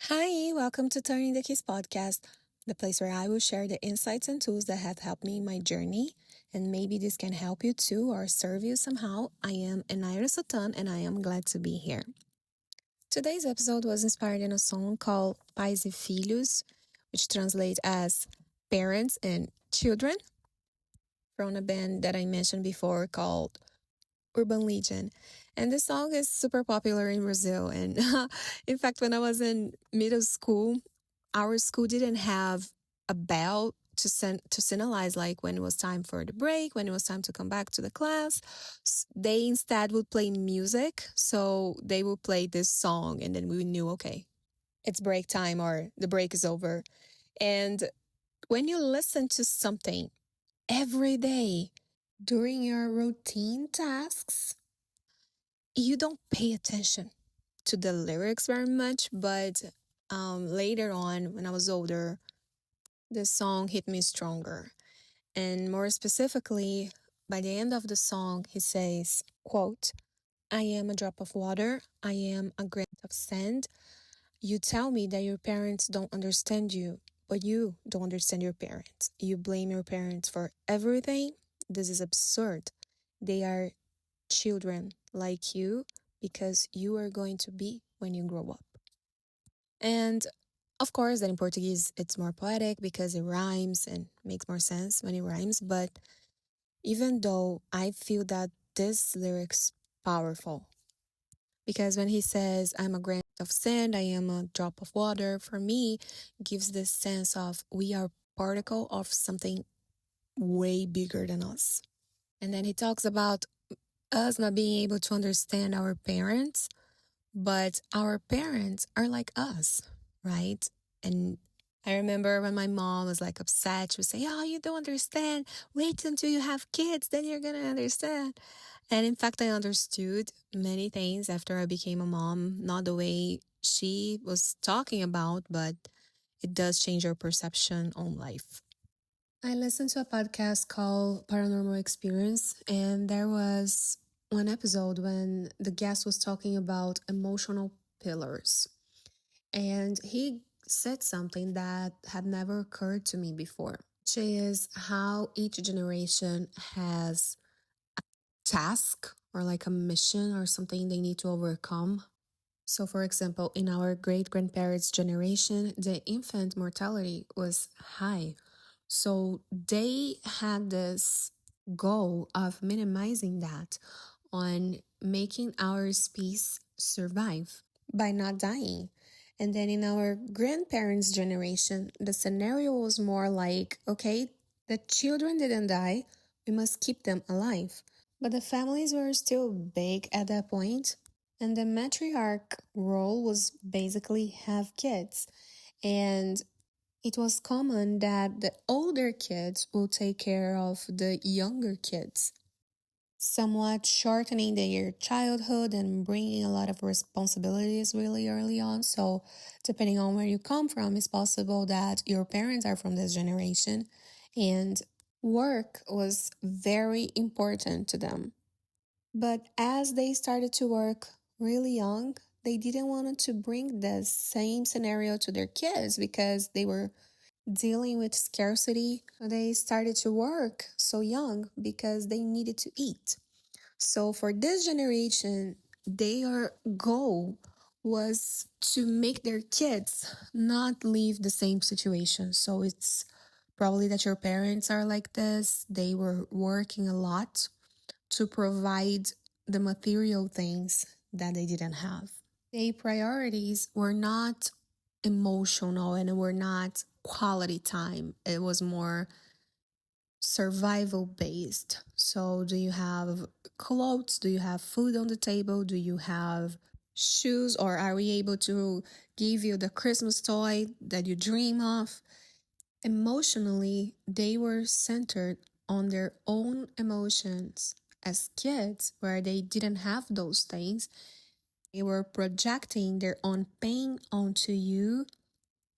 Hi, welcome to Turning the Keys podcast, the place where I will share the insights and tools that have helped me in my journey, and maybe this can help you too or serve you somehow. I am Enaira Sultan, and I am glad to be here. Today's episode was inspired in a song called Pais, Filhos, which translates as parents and children, from a band that I mentioned before called Urban Legion. And this song is super popular in Brazil. And in fact, when I was in middle school, our school didn't have a bell to signalize like when it was time for the break, when it was time to come back to the class. They instead would play music. So they would play this song and then we knew, okay, it's break time or the break is over. And when you listen to something every day during your routine tasks, you don't pay attention to the lyrics very much, but later on, when I was older, the song hit me stronger. And more specifically, by the end of the song, he says, quote, I am a drop of water. I am a grain of sand. You tell me that your parents don't understand you, but you don't understand your parents. You blame your parents for everything. This is absurd. They are children like you because you are going to be when you grow up. And of course, that in Portuguese, it's more poetic because it rhymes and makes more sense when it rhymes. But even though I feel that this lyric's powerful, because when he says, I'm a grain of sand, I am a drop of water, for me, gives this sense of we are particle of something way bigger than us. And then he talks about us not being able to understand our parents, but our parents are like us, right? And I remember when my mom was like upset, she would say, oh, you don't understand. Wait until you have kids, then you're going to understand. And in fact, I understood many things after I became a mom, not the way she was talking about, but it does change your perception on life. I listened to a podcast called Paranormal Experience, and there was one episode when the guest was talking about emotional pillars. And he said something that had never occurred to me before, which is how each generation has task or like a mission or something they need to overcome. So, for example, in our great grandparents' generation, the infant mortality was high. So, they had this goal of minimizing that on making our species survive by not dying. And then in our grandparents' generation, the scenario was more like okay, the children didn't die, we must keep them alive. But the families were still big at that point, and the matriarch role was basically have kids. And it was common that the older kids will take care of the younger kids, somewhat shortening their childhood and bringing a lot of responsibilities really early on. So, depending on where you come from, it's possible that your parents are from this generation and work was very important to them. But as they started to work really young, they didn't want to bring the same scenario to their kids because they were dealing with scarcity. They started to work so young because they needed to eat. So for this generation, their goal was to make their kids not leave the same situation. So it's probably that your parents are like this. They were working a lot to provide the material things that they didn't have. Their priorities were not emotional and were not quality time. It was more survival based. So, do you have clothes? Do you have food on the table? Do you have shoes? Or are we able to give you the Christmas toy that you dream of? Emotionally, they were centered on their own emotions as kids, where they didn't have those things. They were projecting their own pain onto you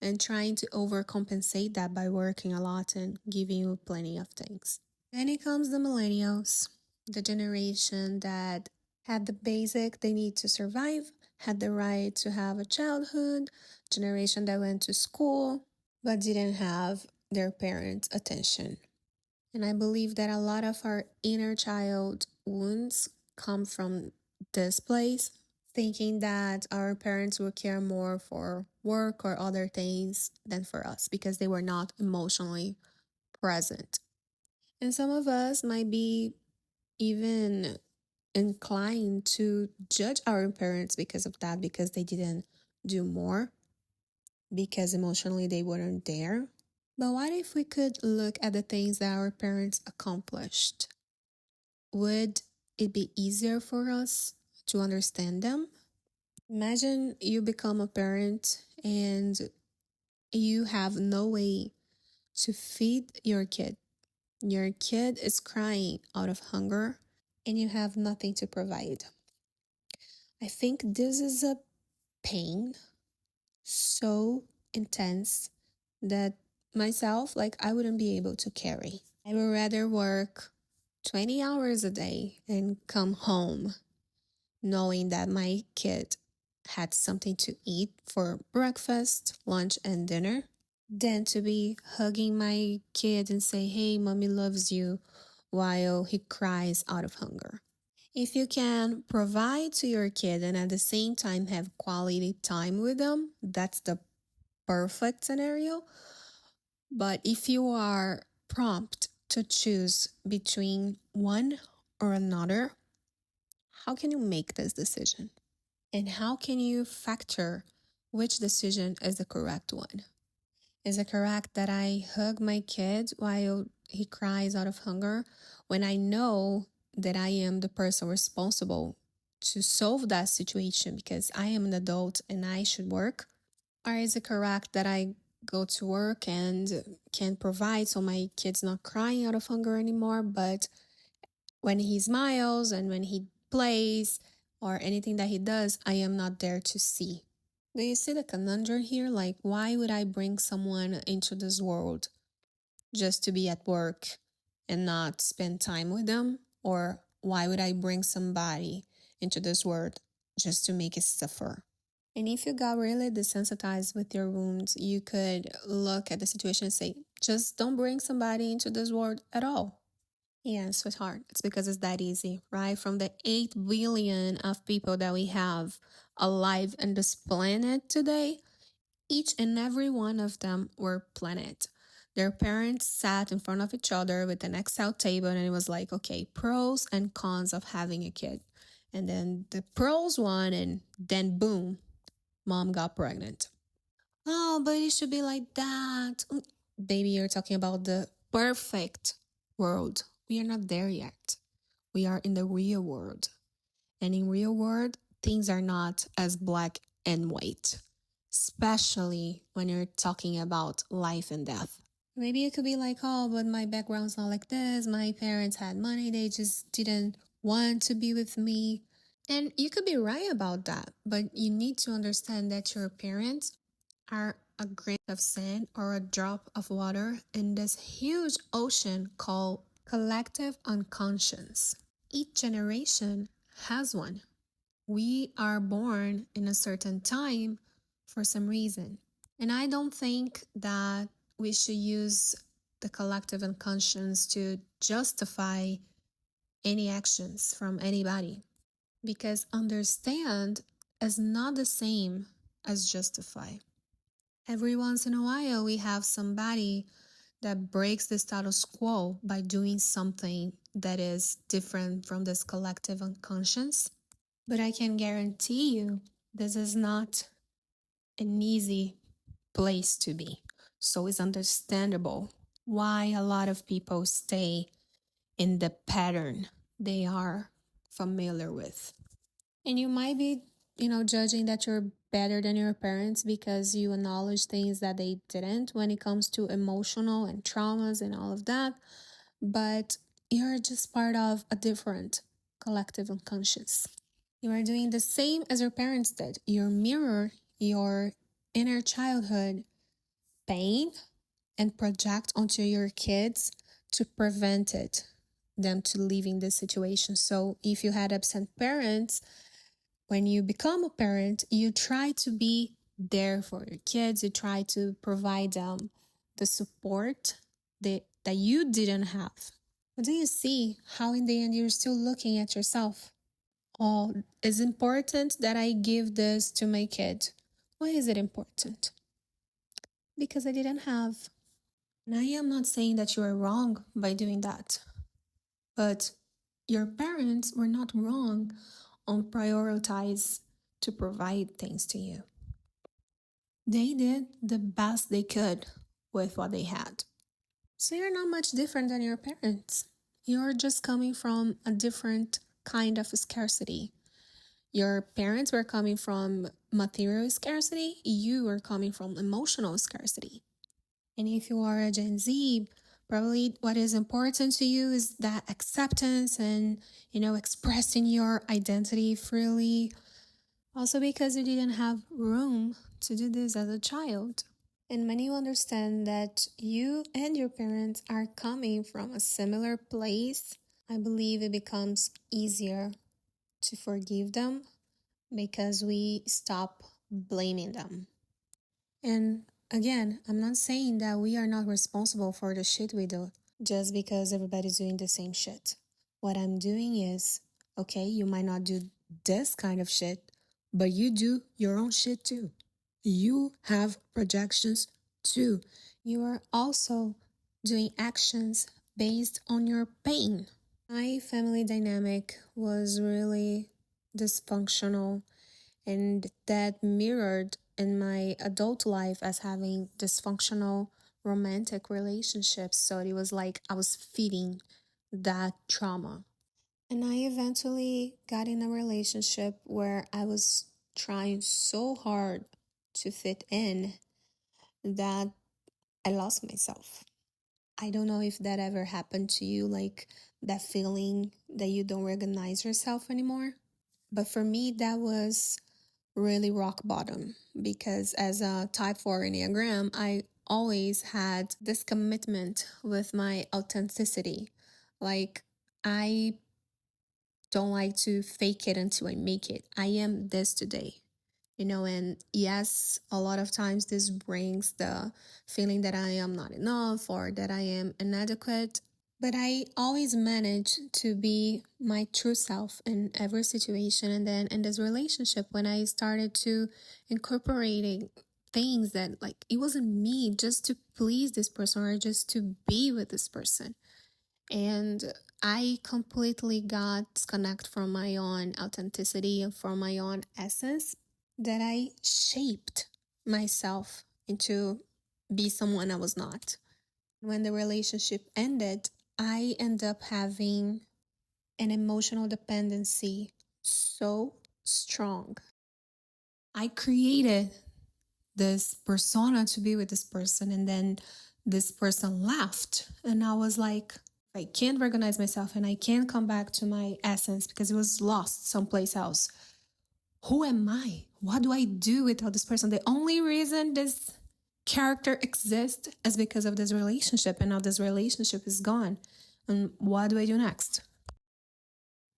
and trying to overcompensate that by working a lot and giving you plenty of things. Then it comes the millennials, the generation that had the basic they need to survive, had the right to have a childhood, generation that went to school, but didn't have their parents' attention. And I believe that a lot of our inner child wounds come from this place, thinking that our parents will care more for work or other things than for us because they were not emotionally present. And some of us might be even inclined to judge our parents because of that, because they didn't do more, because emotionally they weren't there. But what if we could look at the things that our parents accomplished? Would it be easier for us to understand them? Imagine you become a parent and you have no way to feed your kid. Your kid is crying out of hunger and you have nothing to provide. I think this is a pain so intense that myself, like, I wouldn't be able to carry. I would rather work 20 hours a day and come home knowing that my kid had something to eat for breakfast, lunch, and dinner than to be hugging my kid and say, "Hey, mommy loves you," while he cries out of hunger. If you can provide to your kid and at the same time have quality time with them, that's the perfect scenario. But if you are prompt to choose between one or another, how can you make this decision? And how can you factor which decision is the correct one? Is it correct that I hug my kid while he cries out of hunger when I know that I am the person responsible to solve that situation because I am an adult and I should work? Or is it correct that I go to work and can provide so my kid's not crying out of hunger anymore, but when he smiles and when he plays or anything that he does, I am not there to see? Do you see the conundrum here? Like, why would I bring someone into this world just to be at work and not spend time with them? Or why would I bring somebody into this world just to make it suffer? And if you got really desensitized with your wounds, you could look at the situation and say, just don't bring somebody into this world at all. Yeah, sweetheart, it's because it's that easy, right? From the 8 billion of people that we have alive on this planet today, each and every one of them were planet. Their parents sat in front of each other with an Excel table and it was like, okay, pros and cons of having a kid. And then the pros won, and then boom, mom got pregnant. Oh, but it should be like that. Baby, you're talking about the perfect world. We are not there yet. We are in the real world. And in real world, things are not as black and white, especially when you're talking about life and death. Maybe it could be like, oh, but my background's not like this. My parents had money. They just didn't want to be with me. And you could be right about that, but you need to understand that your parents are a grain of sand or a drop of water in this huge ocean called collective unconscious. Each generation has one. We are born in a certain time for some reason. And I don't think that we should use the collective unconscious to justify any actions from anybody, because understand is not the same as justify. Every once in a while, we have somebody that breaks the status quo by doing something that is different from this collective unconscious. But I can guarantee you, this is not an easy place to be. So it's understandable why a lot of people stay in the pattern they are familiar with. And you might be, judging that you're better than your parents because you acknowledge things that they didn't when it comes to emotional and traumas and all of that. But you're just part of a different collective unconscious. You are doing the same as your parents did. You mirror your inner childhood pain and project onto your kids to prevent them to leaving this situation. So if you had absent parents, When you become a parent, you try to be there for your kids, you try to provide them the support that you didn't have. But do you see how, in the end, you're still looking at yourself? Oh, it's important that I give this to my kid. Why is it important? Because I didn't have. And I am not saying that you are wrong by doing that, but your parents were not wrong on prioritize to provide things to you. They did the best they could with what they had. So you're not much different than your parents. You're just coming from a different kind of scarcity. Your parents were coming from material scarcity, you were coming from emotional scarcity. And if you are a Gen Z, probably what is important to you is that acceptance and, expressing your identity freely. Also, because you didn't have room to do this as a child. And when you understand that you and your parents are coming from a similar place, I believe it becomes easier to forgive them because we stop blaming them. And again, I'm not saying that we are not responsible for the shit we do just because everybody's doing the same shit. What I'm doing is, okay, you might not do this kind of shit, but you do your own shit too. You have projections too. You are also doing actions based on your pain. My family dynamic was really dysfunctional, and that mirrored in my adult life as having dysfunctional romantic relationships. So it was like I was feeding that trauma. And I eventually got in a relationship where I was trying so hard to fit in that I lost myself. I don't know if that ever happened to you, like that feeling that you don't recognize yourself anymore. But for me, that was really rock bottom because as a type 4 Enneagram, I always had this commitment with my authenticity. Like, I don't like to fake it until I make it. I am this today. And yes, a lot of times this brings the feeling that I am not enough or that I am inadequate. But I always manage to be my true self in every situation. And then in this relationship, when I started to incorporating things that like it wasn't me just to please this person or just to be with this person. And I completely got disconnected from my own authenticity and from my own essence that I shaped myself into be someone I was not. When the relationship ended, I ended up having an emotional dependency so strong. I created this persona to be with this person, and then this person left. And I was like, I can't recognize myself and I can't come back to my essence because it was lost someplace else. Who am I? What do I do without this person? The only reason this character exists is because of this relationship, and now this relationship is gone. And what do I do next?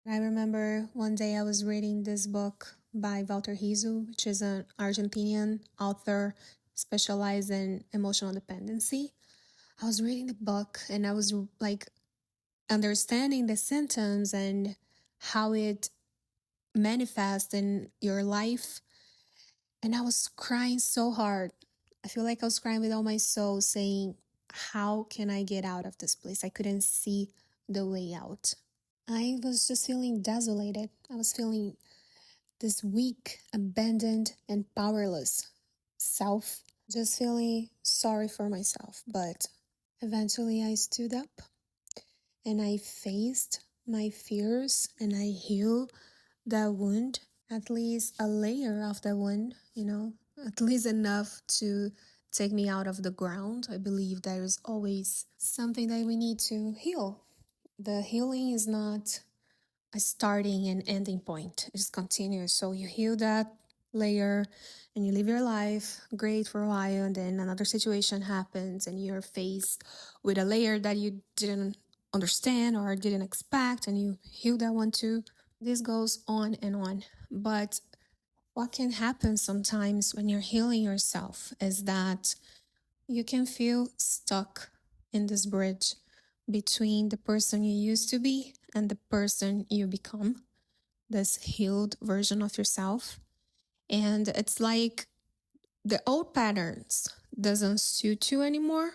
I remember one day I was reading this book by Walter Rizzo, which is an Argentinian author specialized in emotional dependency. I was reading the book and I was like understanding the symptoms and how it manifests in your life. And I was crying so hard. I feel like I was crying with all my soul, saying, how can I get out of this place? I couldn't see the way out. I was just feeling desolated. I was feeling this weak, abandoned, and powerless self. Just feeling sorry for myself. But eventually I stood up and I faced my fears and I healed that wound, at least a layer of the wound, at least enough to take me out of the ground. I believe there is always something that we need to heal. The healing is not a starting and ending point, it just continues. So you heal that layer and you live your life great for a while, and then another situation happens and you're faced with a layer that you didn't understand or didn't expect, and you heal that one too. This goes on and on. But what can happen sometimes when you're healing yourself is that you can feel stuck in this bridge between the person you used to be and the person you become, this healed version of yourself. And it's like the old patterns doesn't suit you anymore,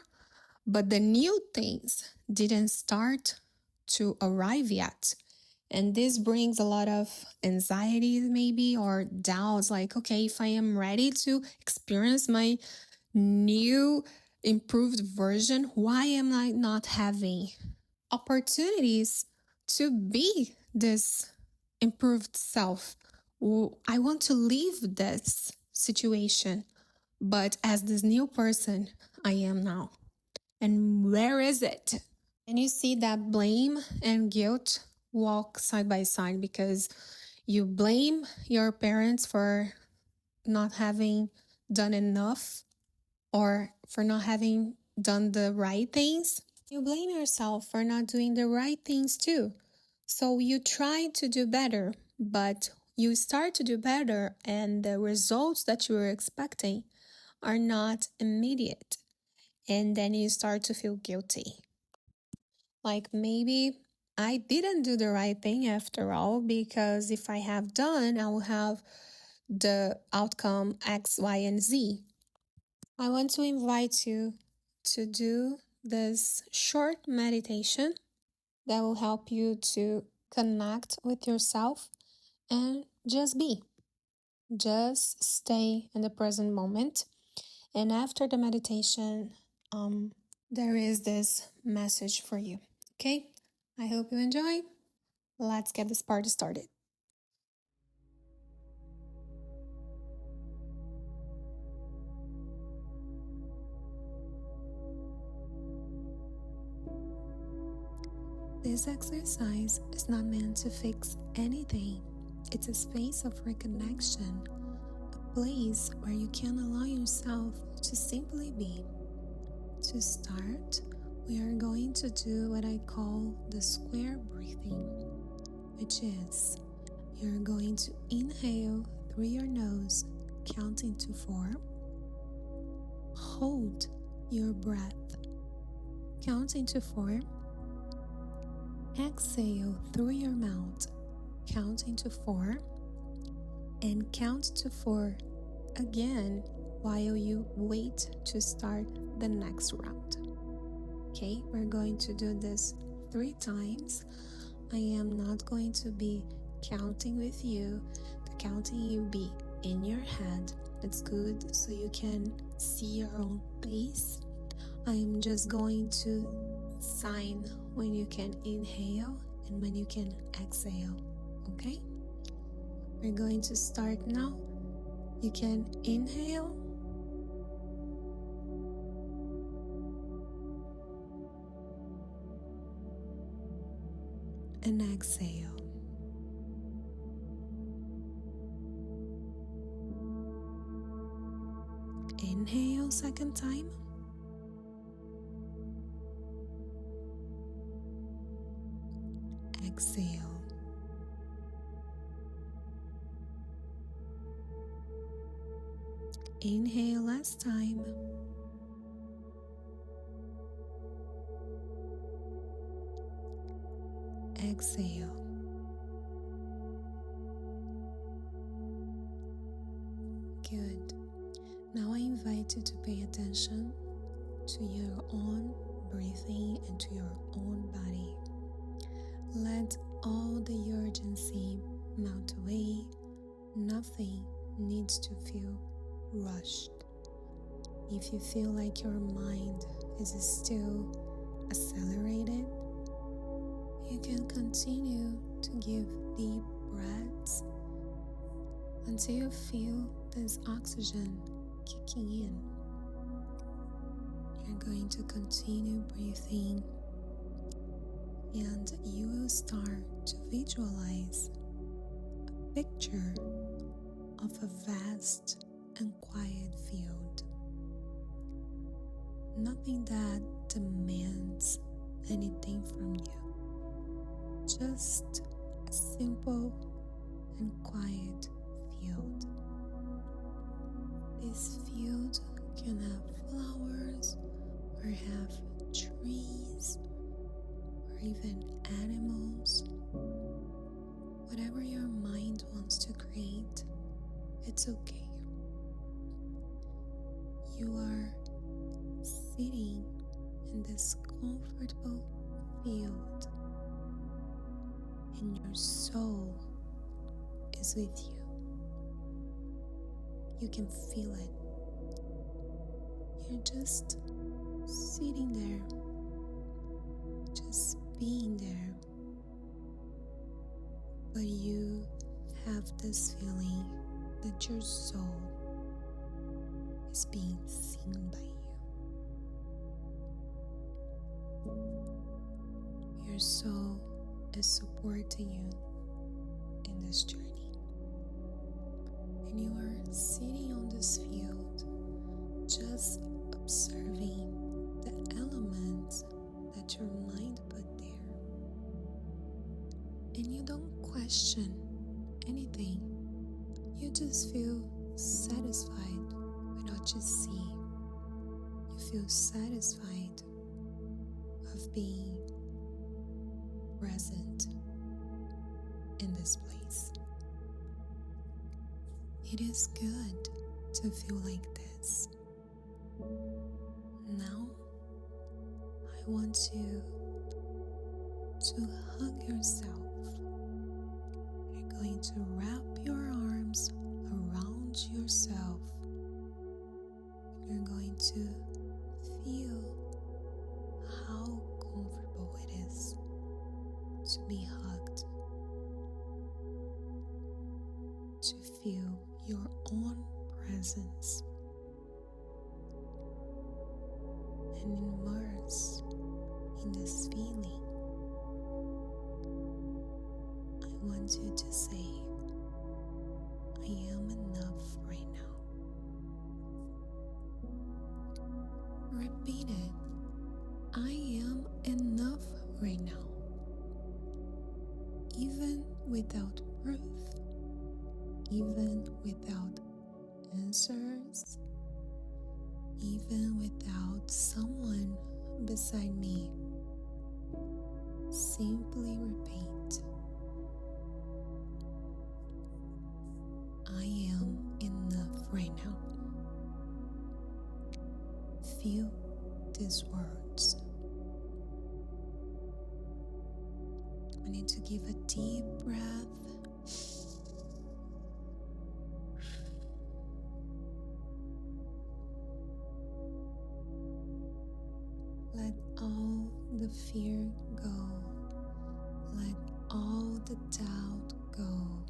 but the new things didn't start to arrive yet. And this brings a lot of anxiety, maybe, or doubts like, okay, if I am ready to experience my new improved version, why am I not having opportunities to be this improved self? I want to leave this situation, but as this new person I am now. And where is it? And you see that blame and guilt walk side by side because you blame your parents for not having done enough or for not having done the right things. You blame yourself for not doing the right things too. So you try to do better, but you start to do better, and the results that you were expecting are not immediate. And then you start to feel guilty. Like maybe I didn't do the right thing after all, because if I have done, I will have the outcome X, Y, and Z. I want to invite you to do this short meditation that will help you to connect with yourself and just be. Just stay in the present moment. And after the meditation, there is this message for you. Okay? I hope you enjoy. Let's get this party started. This exercise is not meant to fix anything. It's a space of reconnection, a place where you can allow yourself to simply be. To start, we are going to do what I call the square breathing, which is you're going to inhale through your nose, counting to 4. Hold your breath, counting to 4. Exhale through your mouth, counting to 4. And count to 4 again while you wait to start the next round. Okay, we're going to do this 3 times. I am not going to be counting with you. The counting will be in your head. It's good so you can see your own pace. I am just going to sign when you can inhale and when you can exhale. Okay? We're going to start now. You can inhale and exhale. Inhale second time. Exhale. Inhale last time. Exhale. Good. Now I invite you to pay attention to your own breathing and to your own body. Let all the urgency melt away. Nothing needs to feel rushed. If you feel like your mind is still accelerated, you can continue to give deep breaths until you feel this oxygen kicking in. You're going to continue breathing, and you will start to visualize a picture of a vast and quiet field. Nothing that demands anything from you. Just a simple and quiet field. This field can have flowers or have trees or even animals. Whatever your mind wants to create, it's okay. You are sitting in this comfortable field, and your soul is with you. You can feel it. You're just sitting there, just being there. But you have this feeling that your soul is being seen by you. Your soul is supporting you in this journey. And you are sitting on this field, just observing the elements that your mind put there. And you don't question anything. You just feel satisfied with what you see. You feel satisfied of being present in this place. It is good to feel like this. Now, I want you to hug yourself. You're going to wrap your arms around yourself. You're going to feel how comfortable it is to be hugged, to feel your own presence, and immerse in this feeling. I want you to say, I am enough right now. Repeat it. I am enough right now. Even without proof, even without answers, even without someone beside me. Simply repeat, I am enough right now. Feel these words. I need to give a deep breath. Let all the fear go. Let all the doubt go.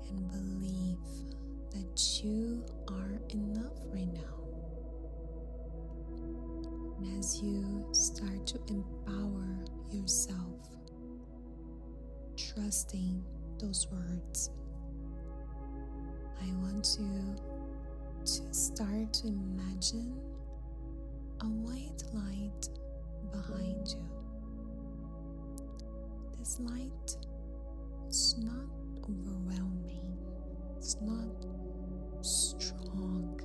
And believe that you are enough right now. And as you start to empower yourself, trusting those words, I want you to start to imagine a white light behind you. This light is not overwhelming, it's not strong,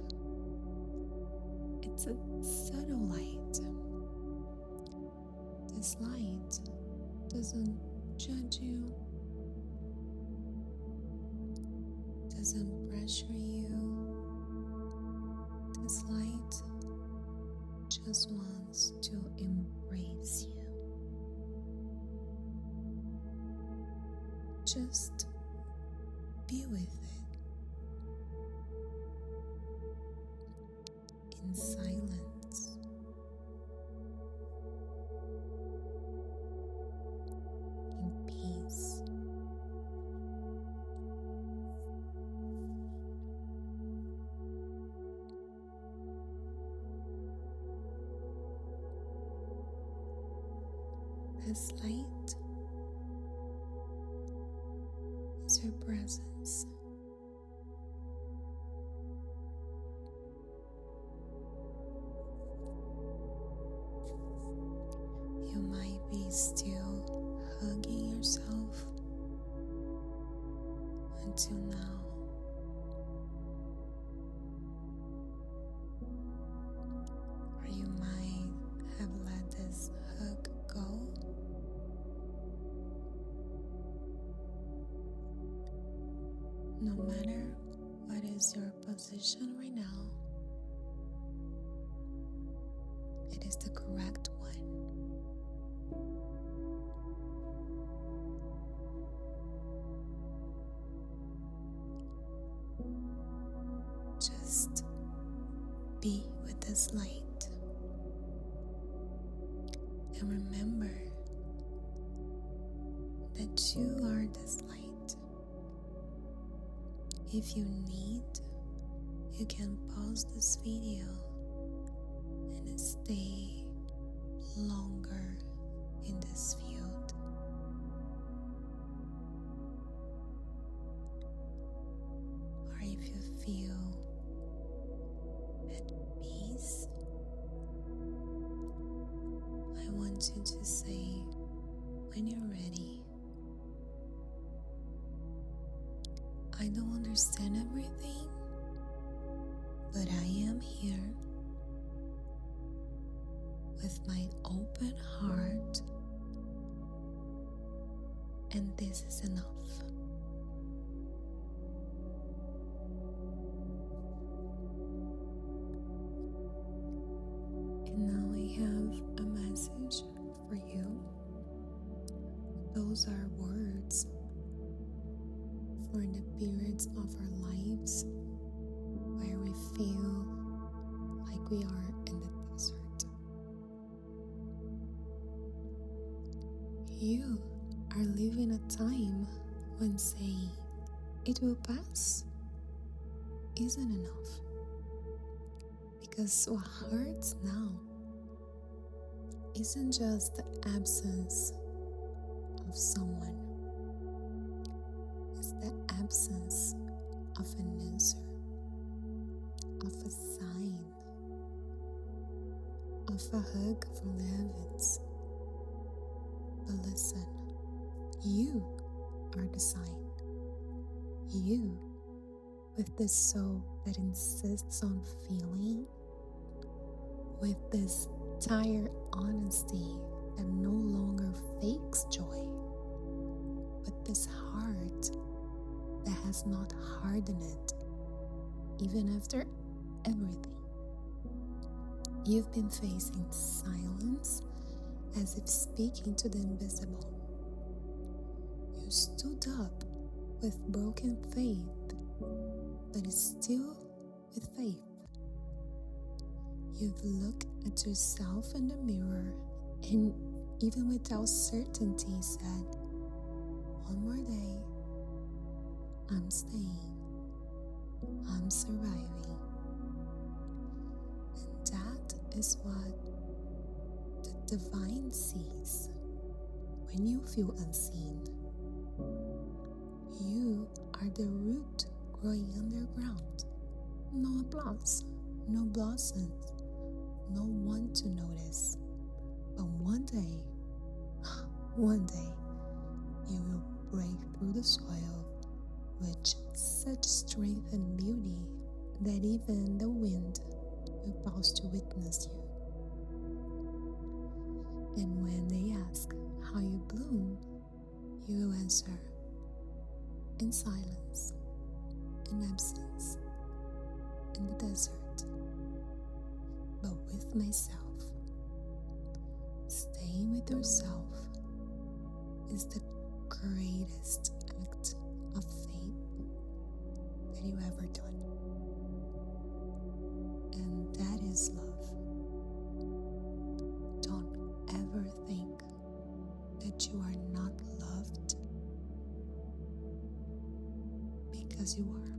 it's a subtle light. This light doesn't judge you, doesn't pressure you. This light just wants to embrace you. Just be with it in silence, in peace. This light is your presence. You might be still hugging yourself, until now. Or you might have let this hug go. No matter what is your position right now, it is the correct one. Just be with this light. And remember that you are this light. If you need, you can pause this video and stay longer in this field. Or if you feel at peace, I want you to say when you're ready, I don't understand everything, but I am here with my open heart, and this is enough. And now I have a message for you. Those are words for the periods of our lives where we feel like we are in the desert. You are living a time when saying it will pass isn't enough, because what hurts now isn't just the absence of someone, it's the absence of an answer, of a sign, of a hug from the heavens. But listen, you are the sign. You, with this soul that insists on feeling, with this tired honesty that no longer fakes joy, but this heart that has not hardened it, even after everything. You've been facing silence as if speaking to the invisible. You stood up with broken faith, but still with faith. You've looked at yourself in the mirror and even without certainty said, one more day, I'm staying, I'm surviving. And that is what the divine sees when you feel unseen. You are the root growing underground. No applause, no blossoms, no one to notice. But one day, you will break through the soil with such strength and beauty that even the wind will pause to witness you. And when they ask how you bloom, you will answer, in silence, in absence, in the desert, but with myself. Staying with yourself is the greatest act of faith that you ever done. And that is love. Don't ever think that you are not loved, because you are.